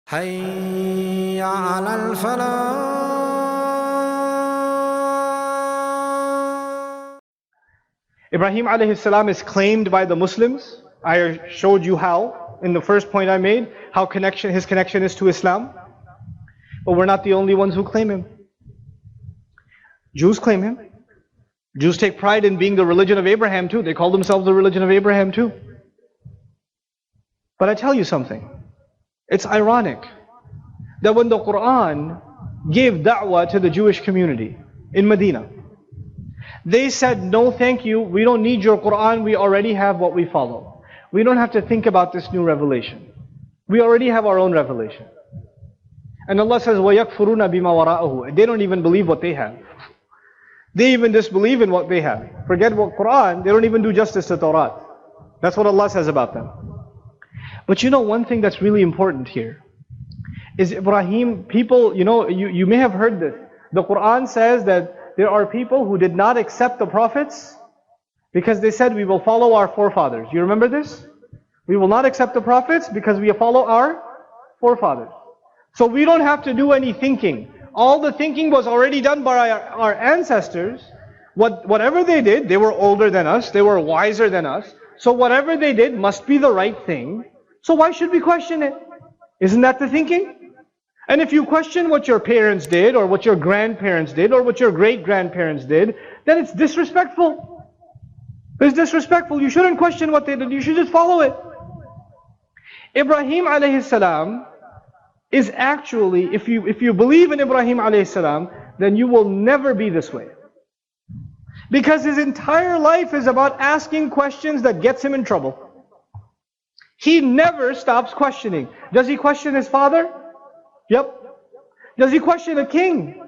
حي على الفلاح. Ibrahim alayhi salam is claimed by the Muslims. I showed you how, in the first point I made, how his connection is to Islam. But we're not the only ones who claim him. Jews claim him. Jews take pride in being the religion of Abraham too. They call themselves the religion of Abraham too. But I tell you something. It's ironic that when the Quran gave da'wah to the Jewish community in Medina, they said, no thank you, we don't need your Quran, we already have what we follow. We don't have to think about this new revelation. We already have our own revelation. And Allah says, وَيَكْفُرُونَ بِمَا وَرَاءَهُ. They don't even believe what they have. They even disbelieve in what they have. Forget what Quran, they don't even do justice to Torah. That's what Allah says about them. But you know one thing that's really important here is Ibrahim, people, you may have heard this. The Quran says that there are people who did not accept the prophets because they said, we will follow our forefathers. You remember this? We will not accept the prophets because we follow our forefathers. So we don't have to do any thinking. All the thinking was already done by our ancestors. Whatever they did, they were older than us, they were wiser than us. So whatever they did must be the right thing. So why should we question it? Isn't that the thinking? And if you question what your parents did, or what your grandparents did, or what your great-grandparents did, then it's disrespectful. It's disrespectful. You shouldn't question what they did. You should just follow it. Ibrahim alayhi salam is actually, if you believe in Ibrahim alayhi salam, then you will never be this way. Because his entire life is about asking questions that gets him in trouble. He never stops questioning. Does he question his father? Yep. Does he question a king?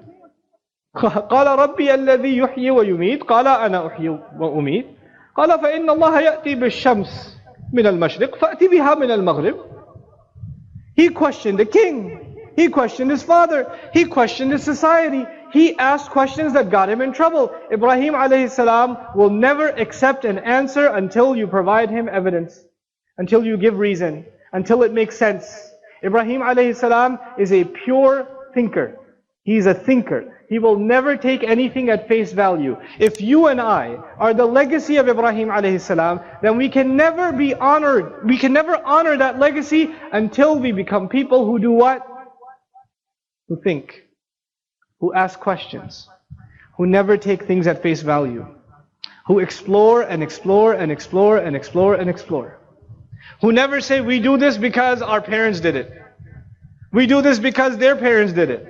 قال ربي الذي يحيي ويميت قال أنا أحيي وأميت قال فإن الله يأتي بالشمس من المشرق فأتي بها من المغرب. He questioned the king. He questioned his father. He questioned his society. He asked questions that got him in trouble. Ibrahim alayhi salam will never accept an answer until you provide him evidence, until you give reason, until it makes sense. Ibrahim alayhi salam is a pure thinker. He's a thinker. He will never take anything at face value. If you and I are the legacy of Ibrahim alayhi salam, then we can never be honored. We can never honor that legacy until we become people who do what? Who think. Who ask questions. Who never take things at face value. Who explore and explore and explore and explore and explore. Who never say, we do this because our parents did it. We do this because their parents did it.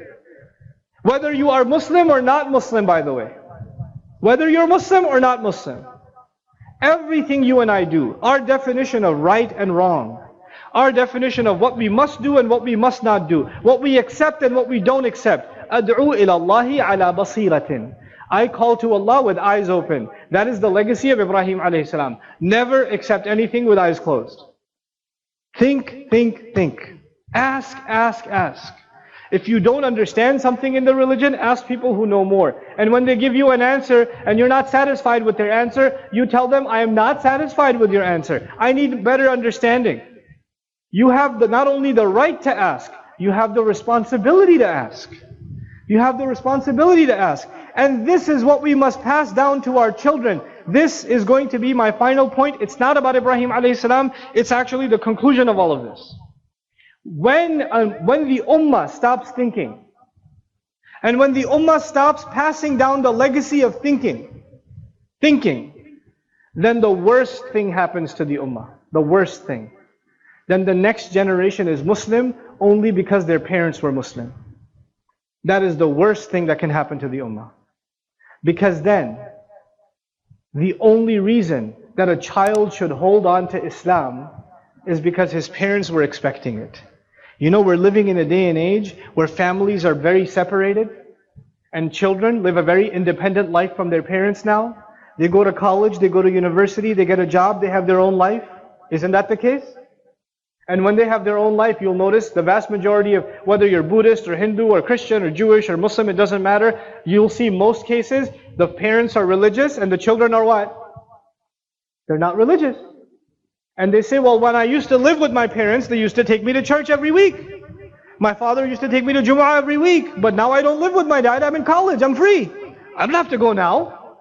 Whether you are Muslim or not Muslim, by the way. Whether you're Muslim or not Muslim. Everything you and I do, our definition of right and wrong, our definition of what we must do and what we must not do, what we accept and what we don't accept. أَدْعُو إِلَى اللَّهِ عَلَى بَصِيرَةٍ. I call to Allah with eyes open. That is the legacy of Ibrahim alayhi salam. Never accept anything with eyes closed. Think, think, think. Ask, ask, ask. If you don't understand something in the religion, ask people who know more. And when they give you an answer and you're not satisfied with their answer, you tell them, I am not satisfied with your answer. I need better understanding. You have not only the right to ask, you have the responsibility to ask. You have the responsibility to ask. And this is what we must pass down to our children. This is going to be my final point. It's not about Ibrahim alayhi salam. It's actually the conclusion of all of this. When the ummah stops thinking, and when the ummah stops passing down the legacy of thinking, then the worst thing happens to the ummah. The worst thing. Then the next generation is Muslim only because their parents were Muslim. That is the worst thing that can happen to the ummah. Because then, the only reason that a child should hold on to Islam is because his parents were expecting it. You know, we're living in a day and age where families are very separated and children live a very independent life from their parents now. They go to college, they go to university, they get a job, they have their own life. Isn't that the case? And when they have their own life, you'll notice the vast majority of, whether you're Buddhist or Hindu or Christian or Jewish or Muslim, it doesn't matter. You'll see most cases, the parents are religious and the children are what? They're not religious. And they say, well, when I used to live with my parents, they used to take me to church every week. My father used to take me to Jumu'ah every week, but now I don't live with my dad, I'm in college, I'm free. I don't have to go now.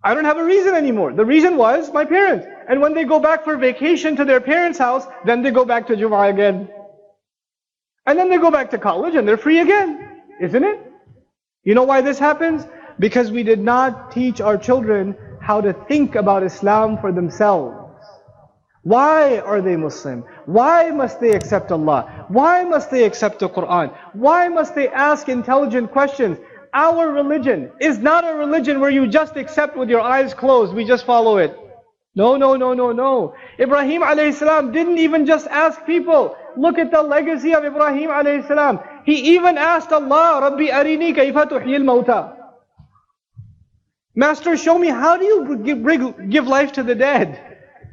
I don't have a reason anymore. The reason was my parents. And when they go back for vacation to their parents' house, then they go back to Jumu'ah again. And then they go back to college and they're free again. Isn't it? You know why this happens? Because we did not teach our children how to think about Islam for themselves. Why are they Muslim? Why must they accept Allah? Why must they accept the Quran? Why must they ask intelligent questions? Our religion is not a religion where you just accept with your eyes closed, we just follow it. No, no, no, no, no. Ibrahim alayhi salam didn't even just ask people. Look at the legacy of Ibrahim alayhi salam. He even asked Allah, Rabbi arini kayfa tuhyil mawta. Master, show me, how do you give life to the dead?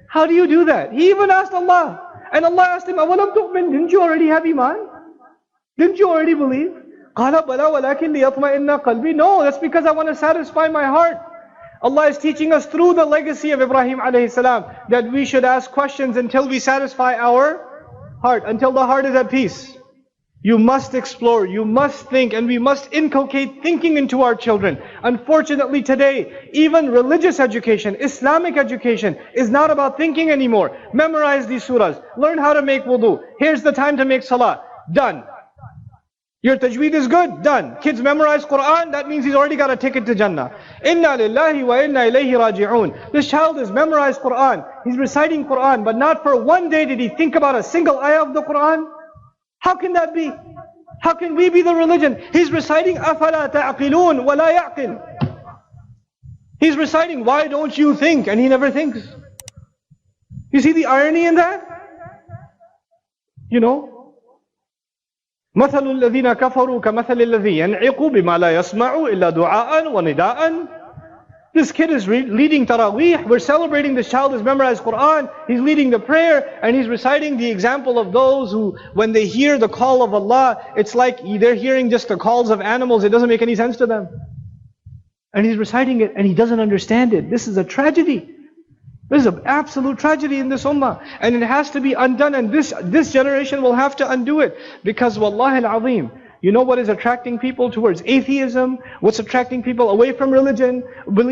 How do you do that? He even asked Allah. And Allah asked him, أَوَلَمْ تُؤْمِنْ? Didn't you already have iman? Didn't you already believe? قَالَ بَلَا وَلَكِنْ لِيَطْمَئِنَّ قَلْبِي. No, that's because I want to satisfy my heart. Allah is teaching us through the legacy of Ibrahim alayhi salam that we should ask questions until we satisfy our heart, until the heart is at peace. You must explore, you must think, and we must inculcate thinking into our children. Unfortunately today, even religious education, Islamic education is not about thinking anymore. Memorize these surahs, learn how to make wudu. Here's the time to make salah. Done. Your tajweed is good? Done. Kids memorize Quran, that means he's already got a ticket to Jannah. Inna lillahi wa inna ilayhi raji'un. This child has memorized Quran, he's reciting Quran, but not for one day did he think about a single ayah of the Quran. How can that be? How can we be the religion? He's reciting أَفَلَا تَعْقِلُونَ وَلَا يَعْقِلُ. He's reciting, why don't you think? And he never thinks. You see the irony in that? You know? مَثَلُ الَّذِينَ كَفَرُوا كَمَثَلِ الَّذِي يَنْعِقُ بِمَا لَا يَسْمَعُ إِلَّا دُعَاءً وَنِدَاءً. This kid is leading Taraweeh. We're celebrating this child has memorized Quran. He's leading the prayer and he's reciting the example of those who, when they hear the call of Allah, it's like they're hearing just the calls of animals. It doesn't make any sense to them. And he's reciting it and he doesn't understand it. This is a tragedy. This is an absolute tragedy in this ummah. And it has to be undone, and this generation will have to undo it. Because wallahi al-azim, you know what is attracting people towards atheism? What's attracting people away from religion?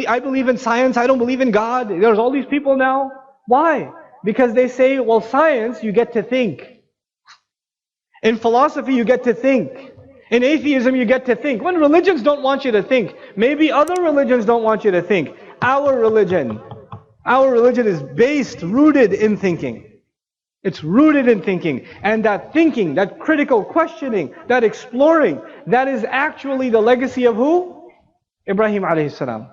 I believe in science, I don't believe in God. There's all these people now. Why? Because they say, well, science, you get to think. In philosophy, you get to think. In atheism, you get to think. When religions don't want you to think, maybe other religions don't want you to think. Our religion is based, rooted in thinking. It's rooted in thinking. And that thinking, that critical questioning, that exploring, that is actually the legacy of who? Ibrahim alayhi salam.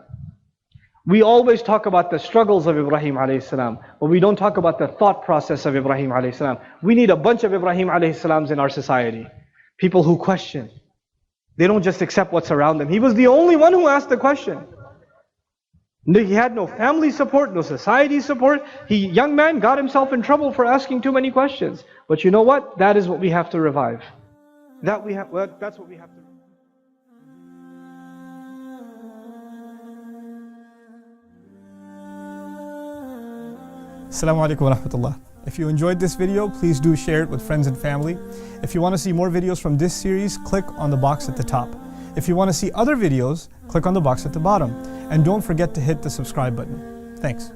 We always talk about the struggles of Ibrahim alayhi salam, but we don't talk about the thought process of Ibrahim alayhi salam. We need a bunch of Ibrahim alayhi salams in our society. People who question. They don't just accept what's around them. He was the only one who asked the question. He had no family support, no society support. Young man got himself in trouble for asking too many questions. But you know what? That is what we have to revive. That's what we have to. Assalamu alaikum wa rahmatullah. If you enjoyed this video, please do share it with friends and family. If you want to see more videos from this series, click on the box at the top. If you want to see other videos, click on the box at the bottom. And don't forget to hit the subscribe button. Thanks.